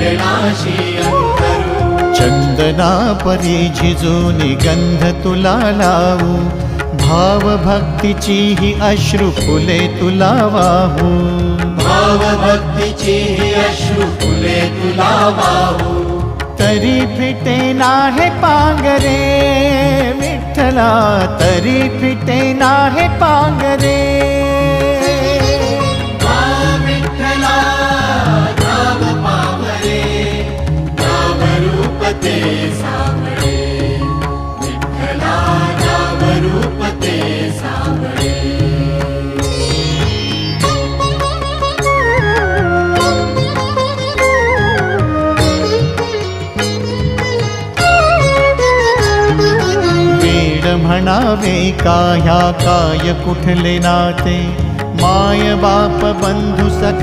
चरणाशी अंतरू। चंदना परी झिजूनी गंध तुला लावू, भाव भक्तीची ही अश्रु फुले तुला वाहू। भाव भक्तीची ही अश्रु फुले तुला वाहू। तरी फिटे नाहे पांगरे विठ्ठला, तरी फिटे नाहे पांगरे। विठ्ठला नाम पावरे, नाम रूप ते सावळे। विठ्ठला नाम रूप ते सावळे। म्हणावे काह्या काय कुठले नाते, माय बाप बंधु सख